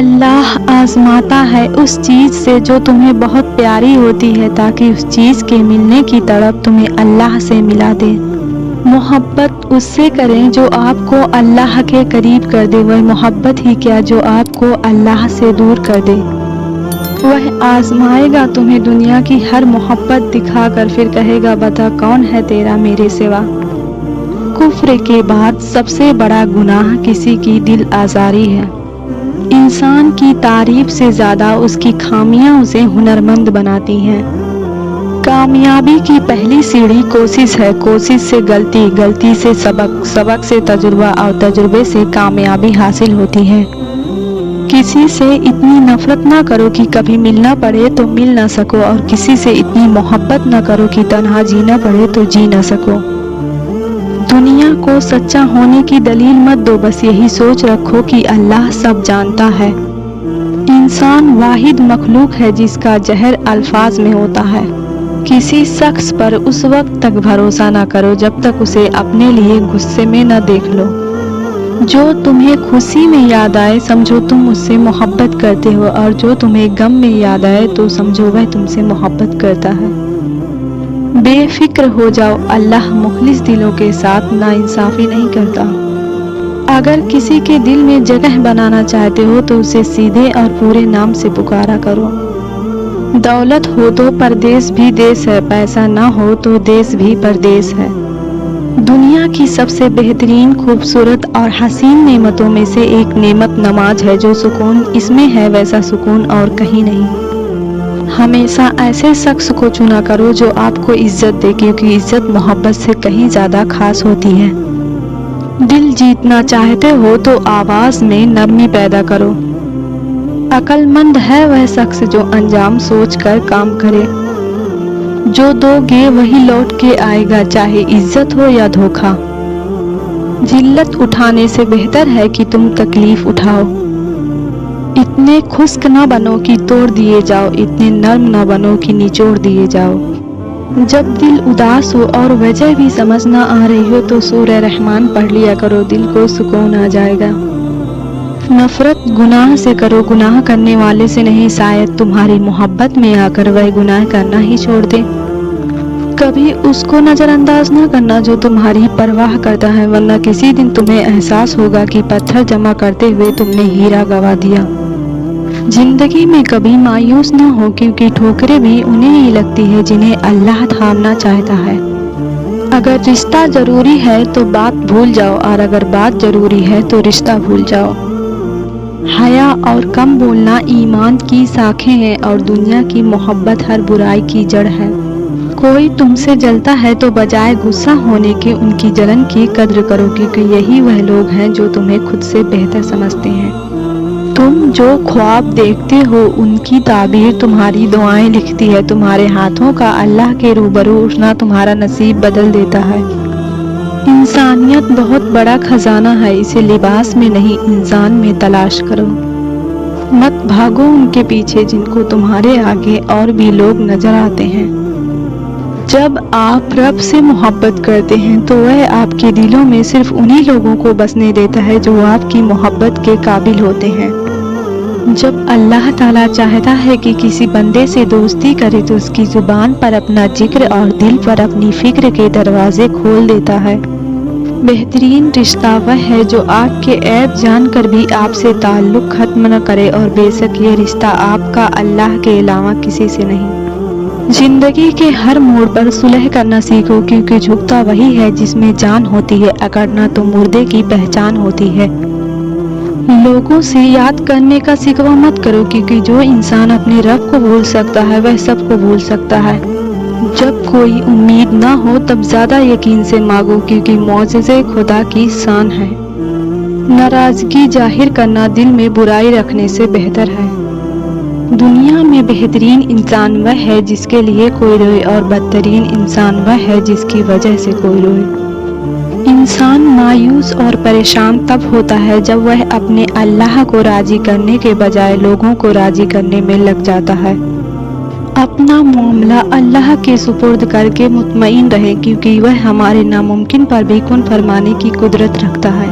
اللہ آزماتا ہے اس چیز سے جو تمہیں بہت پیاری ہوتی ہے تاکہ اس چیز کے ملنے کی تڑپ تمہیں اللہ سے ملا دے۔ محبت اس سے کریں جو آپ کو اللہ کے قریب کر دے، وہ محبت ہی کیا جو آپ کو اللہ سے دور کر دے۔ وہ آزمائے گا تمہیں دنیا کی ہر محبت دکھا کر، پھر کہے گا بتا کون ہے تیرا میرے سوا۔ کفر کے بعد سب سے بڑا گناہ کسی کی دل آزاری ہے۔ انسان کی تعریف سے زیادہ اس کی خامیاں اسے ہنرمند بناتی ہیں۔ کامیابی کی پہلی سیڑھی کوشش ہے، کوشش سے غلطی، غلطی سے سبق، سبق سے تجربہ اور تجربے سے کامیابی حاصل ہوتی ہے۔ کسی سے اتنی نفرت نہ کرو کہ کبھی ملنا پڑے تو مل نہ سکو، اور کسی سے اتنی محبت نہ کرو کہ تنہا جینا پڑے تو جی نہ سکو۔ دنیا کو سچا ہونے کی دلیل مت دو، بس یہی سوچ رکھو کہ اللہ سب جانتا ہے۔ انسان واحد مخلوق ہے جس کا زہر الفاظ میں ہوتا ہے۔ کسی شخص پر اس وقت تک بھروسہ نہ کرو جب تک اسے اپنے لیے غصے میں نہ دیکھ لو۔ جو تمہیں خوشی میں یاد آئے سمجھو تم اس سے محبت کرتے ہو، اور جو تمہیں غم میں یاد آئے تو سمجھو وہ تم سے محبت کرتا ہے۔ بے فکر ہو جاؤ، اللہ مخلص دلوں کے ساتھ ناانصافی نہیں کرتا۔ اگر کسی کے دل میں جگہ بنانا چاہتے ہو تو اسے سیدھے اور پورے نام سے پکارا کرو۔ دولت ہو تو پردیس بھی دیس ہے، پیسہ نہ ہو تو دیس بھی پردیس ہے۔ دنیا کی سب سے بہترین، خوبصورت اور حسین نعمتوں میں سے ایک نعمت نماز ہے۔ جو سکون اس میں ہے ویسا سکون اور کہیں نہیں۔ ہمیشہ ایسے شخص کو چنا کرو جو آپ کو عزت دے، کیونکہ عزت محبت سے کہیں زیادہ خاص ہوتی ہے۔ دل جیتنا چاہتے ہو تو آواز میں نرمی پیدا کرو۔ عقل مند ہے وہ شخص جو انجام سوچ کر کام کرے۔ جو دو گے وہی لوٹ کے آئے گا، چاہے عزت ہو یا دھوکہ۔ ذلت اٹھانے سے بہتر ہے کہ تم تکلیف اٹھاؤ۔ اتنے خشک نہ بنو کہ توڑ دیے جاؤ، اتنے نرم نہ بنو کہ نچوڑ دیے جاؤ۔ جب دل اداس ہو اور وجہ بھی سمجھ نہ آ رہی ہو تو سورہ رحمان پڑھ لیا کرو، دل کو سکون آ جائے گا۔ نفرت گناہ سے کرو، گناہ کرنے والے سے نہیں، شاید تمہاری محبت میں آ کر وہ گناہ کرنا ہی چھوڑ دے۔ کبھی اس کو نظر انداز نہ کرنا جو تمہاری پرواہ کرتا ہے، ورنہ کسی دن تمہیں احساس ہوگا کہ پتھر جمع کرتے ہوئے تم نے ہیرا گنوا دیا۔ زندگی میں کبھی مایوس نہ ہو، کیونکہ ٹھوکریں بھی انہیں ہی لگتی ہے جنہیں اللہ تھامنا چاہتا ہے۔ اگر رشتہ ضروری ہے تو بات بھول جاؤ، اور اگر بات ضروری ہے تو رشتہ بھول جاؤ۔ حیا اور کم بولنا ایمان کی شاخیں ہیں، اور دنیا کی محبت ہر برائی کی جڑ ہے۔ کوئی تم سے جلتا ہے تو بجائے غصہ ہونے کے ان کی جلن کی قدر کرو، کیونکہ یہی وہ لوگ ہیں جو تمہیں خود سے بہتر سمجھتے ہیں۔ تم جو خواب دیکھتے ہو ان کی تعبیر تمہاری دعائیں لکھتی ہے۔ تمہارے ہاتھوں کا اللہ کے روبرو اٹھنا تمہارا نصیب بدل دیتا ہے۔ انسانیت بہت بڑا خزانہ ہے، اسے لباس میں نہیں انسان میں تلاش کرو۔ مت بھاگو ان کے پیچھے جن کو تمہارے آگے اور بھی لوگ نظر آتے ہیں۔ جب آپ رب سے محبت کرتے ہیں تو وہ آپ کے دلوں میں صرف انہی لوگوں کو بسنے دیتا ہے جو آپ کی محبت کے قابل ہوتے ہیں۔ جب اللہ تعالیٰ چاہتا ہے کہ کسی بندے سے دوستی کرے تو اس کی زبان پر اپنا ذکر اور دل پر اپنی فکر کے دروازے کھول دیتا ہے۔ بہترین رشتہ وہ ہے جو آپ کے عیب جان کر بھی آپ سے تعلق ختم نہ کرے، اور بے شک یہ رشتہ آپ کا اللہ کے علاوہ کسی سے نہیں۔ زندگی کے ہر موڑ پر صلح کرنا سیکھو، کیونکہ جھکتا وہی ہے جس میں جان ہوتی ہے، اکڑنا تو مردے کی پہچان ہوتی ہے۔ لوگوں سے یاد کرنے کا شکوہ مت کرو، کیونکہ جو انسان اپنے رب کو بھول سکتا ہے وہ سب کو بھول سکتا ہے۔ جب کوئی امید نہ ہو تب زیادہ یقین سے مانگو، کیونکہ معجزے خدا کی شان ہے۔ ناراضگی ظاہر کرنا دل میں برائی رکھنے سے بہتر ہے۔ دنیا میں بہترین انسان وہ ہے جس کے لیے کوئی روئے، اور بدترین انسان وہ ہے جس کی وجہ سے کوئی روئے۔ انسان مایوس اور پریشان تب ہوتا ہے جب وہ اپنے اللہ کو راضی کرنے کے بجائے لوگوں کو راضی کرنے میں لگ جاتا ہے۔ اپنا معاملہ اللہ کے سپرد کر کے مطمئن رہے، کیونکہ وہ ہمارے ناممکن پر بھی کن فرمانے کی قدرت رکھتا ہے۔